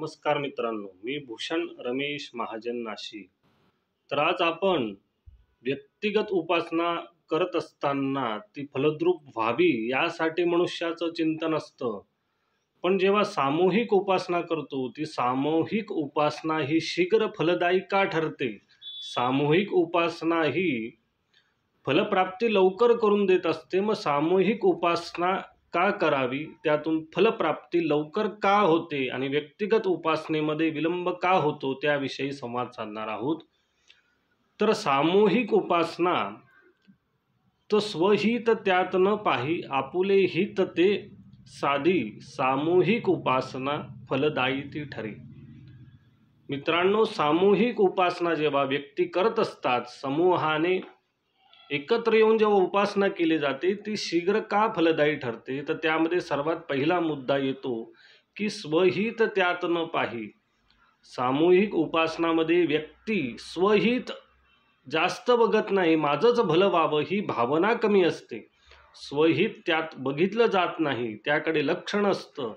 नमस्कार मित्रांनो, मी भूषण रमेश महाजन नाशिक. तर आज आपण व्यक्तिगत उपासना करत असताना ती फलद्रूप व्हावी यासाठी मनुष्याचं चिंतन असतं. पण जेव्हा सामूहिक उपासना करतो, ती सामूहिक उपासना ही शीघ्र फलदायी का ठरते? सामूहिक उपासना ही फलप्राप्ती लवकर करून देत असते. मग सामूहिक उपासना का करावी, त्यातून फलप्राप्ती लवकर का होते आणि व्यक्तिगत उपासनेमध्ये विलंब का होतो त्याविषयी संवाद साधणार आहोत. तर सामूहिक उपासना तर स्वहित त्यात न पाही आपुले हित ते साधी, सामूहिक उपासना फलदायी ती ठरे. मित्रांनो, सामूहिक उपासना जेव्हा व्यक्ती करत असतात, समूहाने एकत्र येऊन जेव्हा उपासना केली जाते, ती शीघ्र का फलदायी ठरते? तर त्यामध्ये सर्वात पहिला मुद्दा येतो की स्वहित त्यात न पाही. सामूहिक उपासनामध्ये व्यक्ती स्वहित जास्त बघत नाही, माझंच भलं व्हावं ही भावना कमी असते. स्वहित त्यात बघितलं जात नाही, त्याकडे लक्ष नसतं.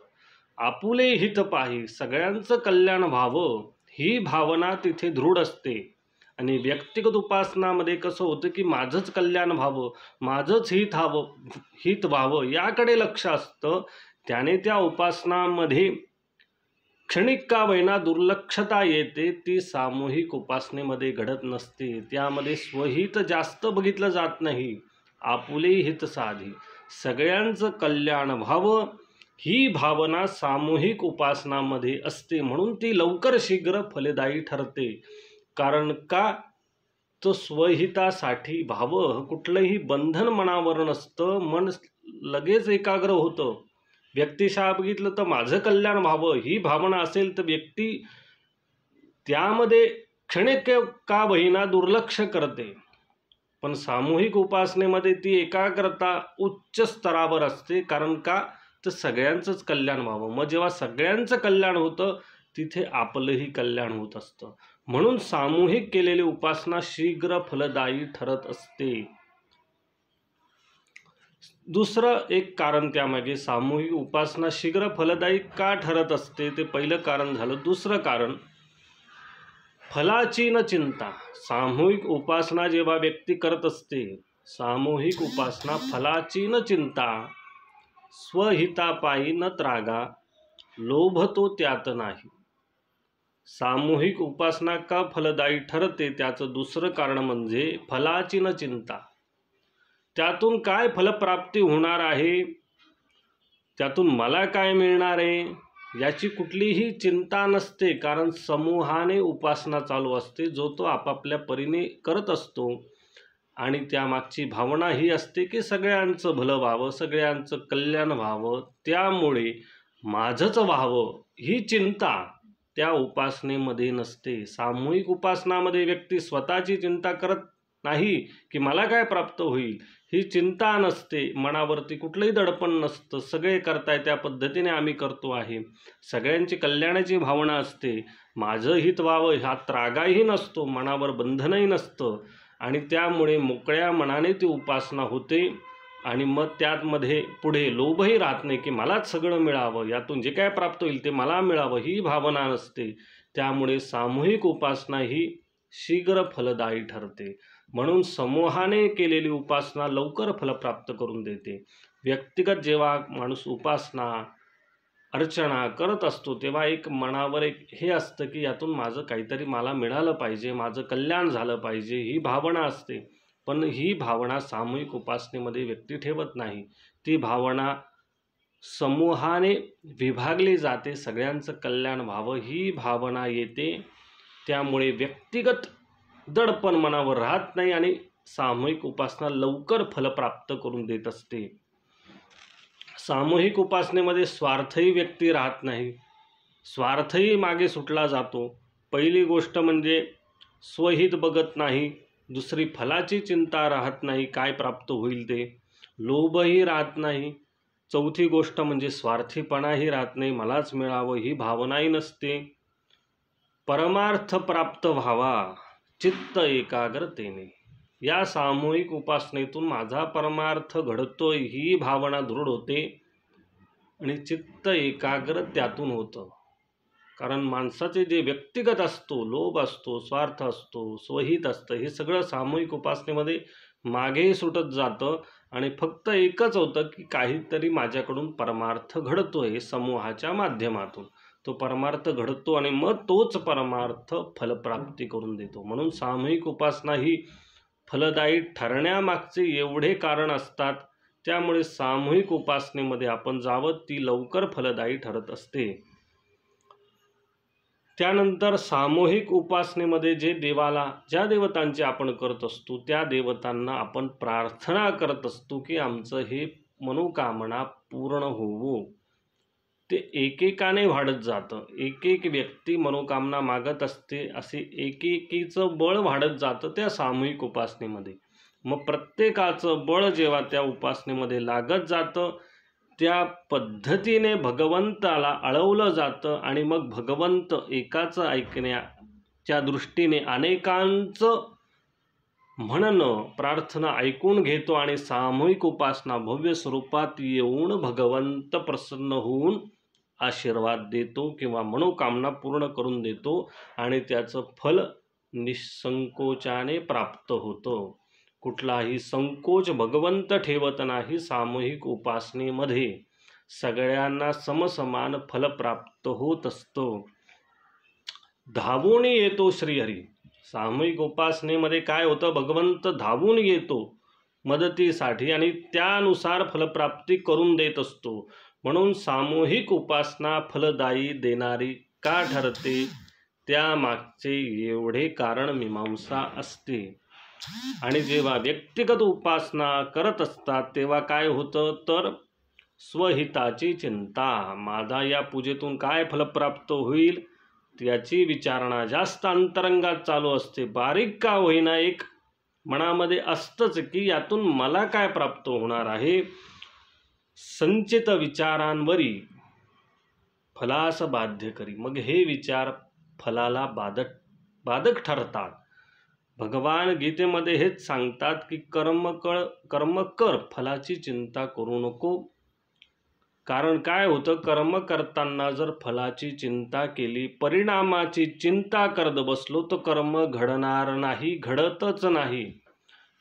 आपुले हित पाही, सगळ्यांचं कल्याण व्हावं ही भावना तिथे दृढ असते. आणि व्यक्तिगत उपासनामध्ये कसं होतं की माझंच कल्याण व्हावं, माझंच हित व्हावं याकडे लक्ष असतं. त्याने त्या उपासनामध्ये क्षणिक का होईना दुर्लक्षता येते, ती सामूहिक उपासनेमध्ये घडत नसते. त्यामध्ये स्वहित जास्त बघितलं जात नाही, आपुले हित साधी, सगळ्यांचं कल्याण व्हावं ही भावना सामूहिक उपासनामध्ये असते. म्हणून ती लवकर शीघ्र फलदायी ठरते. कारण का? तो स्वहितासाठी व्हावं, कुठलंही बंधन मनावर नसतं, मन लगेच एकाग्र होतं. व्यक्तिशः बघितलं तर माझं कल्याण व्हावं ही भावना असेल तर व्यक्ती त्यामध्ये क्षणिक का होईना दुर्लक्ष करते. पण सामूहिक उपासनेमध्ये ती एकाग्रता उच्च स्तरावर असते. कारण का? तर सगळ्यांचंच कल्याण व्हावं. मग जेव्हा सगळ्यांचं कल्याण होतं, तिथे आपलंही कल्याण होत असतं. म्हणून सामूहिक केलेली उपासना शीघ्र फलदायी ठरत असते. दुसरं एक कारण त्यामागे सामूहिक उपासना शीघ्र फलदायी का ठरत असते, ते पहिलं कारण झालं. दुसरं कारण फलाची न चिंता. सामूहिक उपासना जेव्हा व्यक्ती करत असते, सामूहिक उपासना फलाची न चिंता, स्वहितापायी न त्रागा, लोभतो त्यात नाही. सामूहिक उपासना का फलदायी ठरते, त्याचं दुसरं कारण म्हणजे फलाची न चिंता. त्यातून काय फलप्राप्ती होणार आहे, त्यातून मला काय मिळणार आहे याची कुठलीही चिंता नसते. कारण समूहाने उपासना चालू असते, जो तो आपापल्या परीने करत असतो. आणि त्यामागची भावना ही असते की सगळ्यांचं भलं व्हावं, सगळ्यांचं कल्याण व्हावं, त्यामुळे माझंच व्हावं ही चिंता त्या उपासनेमध्ये नसते. सामूहिक उपासनामध्ये व्यक्ती स्वतःची चिंता करत नाही की मला काय प्राप्त होईल, ही चिंता नसते. मनावरती कुठलंही दडपण नसतं. सगळे करताय त्या पद्धतीने आम्ही करतो आहे. सगळ्यांची कल्याणाची भावना असते. माझं हित व्हावं हा त्रागाही नसतो, मनावर बंधनही नसतं. आणि त्यामुळे मोकळ्या मनाने ती उपासना होते. आणि मग त्यामध्ये पुढे लोभही राहत नाही की मलाच सगळं मिळावं, यातून जे काय प्राप्त होईल ते मला मिळावं ही भावना नसते. त्यामुळे सामूहिक उपासना ही शीघ्र फलदायी ठरते. म्हणून समूहाने केलेली उपासना लवकर फल प्राप्त करून देते. व्यक्तिगत जेव्हा माणूस उपासना अर्चना करत असतो, तेव्हा एक मनावर एक हे असतं की यातून माझं काहीतरी मला मिळालं पाहिजे, माझं कल्याण झालं पाहिजे ही भावना असते. पण ही भावना सामूहिक उपासनेमध्ये व्यक्ती ठेवत नाही. ती भावना समूहाने विभागली जाते, सगळ्यांचं कल्याण व्हावं ही भावना येते. त्यामुळे व्यक्तिगत दडपण मनावर राहत नाही आणि सामूहिक उपासना लवकर फलप्राप्त करून देत असते. सामूहिक उपासनेमध्ये स्वार्थही व्यक्ती राहत नाही, स्वार्थही मागे सुटला जातो. पहिली गोष्ट म्हणजे स्वहित बघत नाही, दुसरी फलाची चिंता राहत नाही, काय प्राप्त होईल ते, लोभही राहत नाही. चौथी गोष्ट म्हणजे स्वार्थीपणाही राहत नाही, मलाच मिळावं ही भावनाही नसते. परमार्थ प्राप्त व्हावा चित्त एकाग्रतेने. या सामूहिक उपासनेतून माझा परमार्थ घडतोय ही भावना दृढ होते आणि चित्त एकाग्र त्यातून होतं. कारण माणसाचे जे व्यक्तिगत असतो, लोभ असतो, स्वार्थ असतो, स्वहित असतं, हे सगळं सामूहिक उपासनेमध्ये मागे सुटत जातं आणि फक्त एकच होतं की काहीतरी माझ्याकडून परमार्थ घडतोय समूहाच्या माध्यमातून. तो परमार्थ घडतो आणि मग तोच परमार्थ फलप्राप्ती करून देतो. म्हणून सामूहिक उपासना ही फलदायी ठरण्यामागचे एवढे कारण असतात, त्यामुळे सामूहिक उपासनेमध्ये आपण जावं ती लवकर फलदायी ठरत असते. त्यानंतर सामूहिक उपासनेमध्ये ज्या देवतांची आपण करत असतो त्या देवतांना आपण प्रार्थना करत असतो की आमचं हे मनोकामना पूर्ण होवो. ते एकेकाने वाढत जातं. एक एक व्यक्ती मनोकामना मागत असते, असे एकेकीचं बळ वाढत जातं त्या सामूहिक उपासनेमध्ये. मग प्रत्येकाचं बळ जेव्हा त्या उपासनेमध्ये लागत जातं त्या पद्धतीने भगवंताला अळवलं जातं आणि मग भगवंत एकाचं ऐकण्याच्या दृष्टीने अनेकांचं म्हणणं प्रार्थना ऐकून घेतो आणि सामूहिक उपासना भव्य स्वरूपात येऊन भगवंत प्रसन्न होऊन आशीर्वाद देतो किंवा मनोकामना पूर्ण करून देतो आणि त्याचं फल निसंकोचाने प्राप्त होतं. कुठलाही संकोच भगवंत ठेवत नाही. सामूहिक उपासनेमध्ये सगळ्यांना समसमान फल प्राप्त होत असतं. धावून येतो श्रीहरी. सामूहिक उपासनेमध्ये काय होतं, भगवंत धावून येतो मदतीसाठी आणि त्यानुसार फलप्राप्ती करून देत असतो. म्हणून सामूहिक उपासना फलदायी देणारी का ठरते, त्यामागचे एवढे कारण मीमांसा असते. आणि जेव्हा व्यक्तिगत उपासना करत असतात तेव्हा काय होतं, तर स्वहिताची चिंता, माझा या पूजेतून काय फलप्राप्त होईल त्याची विचारणा जास्त अंतरंगात चालू असते. बारीक का होईना एक मनामध्ये असतंच की यातून मला काय प्राप्त होणार आहे. संचित विचारांवरी फलास बाध्य करी. मग हे विचार फलाला बाधक ठरतात. भगवान गीतेमध्ये हेच सांगतात की कर्म कर, फलाची चिंता करू नको. कारण काय होतं, कर्म करताना जर फलाची चिंता केली, परिणामाची चिंता करत बसलो तर कर्म घडणार नाही, घडतच नाही.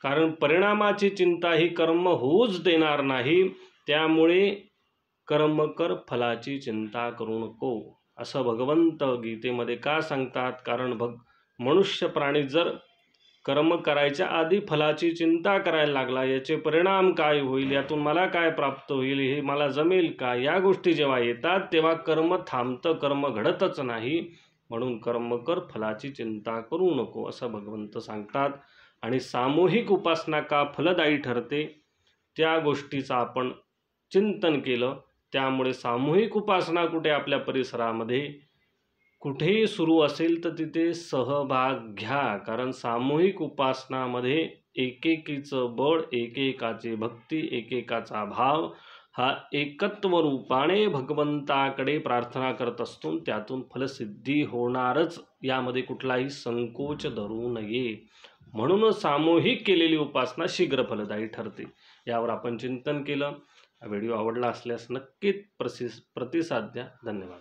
कारण परिणामाची चिंता ही कर्म होऊच देणार नाही. त्यामुळे कर्म कर, फलाची चिंता करू नको असं भगवंत गीतेमध्ये का सांगतात. कारण मनुष्य प्राणी जर कर्म करायच्या आधी फलाची चिंता करायला लागला, याचे परिणाम काय होईल, यातून मला काय प्राप्त होईल, हे मला जमेल का, या गोष्टी जेव्हा येतात तेव्हा कर्म थांबतं, कर्म घडतच नाही. म्हणून कर्म कर, फलाची चिंता करू नको असं भगवंत सांगतात. आणि सामूहिक उपासना का फलदायी ठरते त्या गोष्टीचं आपण चिंतन केलं. त्यामुळे सामूहिक उपासना कुठे आपल्या परिसरामध्ये कुठेही सुरू असेल तर तिथे सहभाग घ्या. कारण सामूहिक उपासनामध्ये एकेकीचं बळ, एकेकाची भक्ती, एकेकाचा भाव हा एकत्व रूपाने भगवंताकडे प्रार्थना करत असतो. त्यातून फलसिद्धी होणारच, यामध्ये कुठलाही संकोच धरू नये. म्हणून सामूहिक केलेली उपासना शीघ्र फलदायी ठरते. यावर आपण चिंतन केलं. व्हिडिओ आवडला असल्यास नक्कीच प्रतिसाद द्या. धन्यवाद.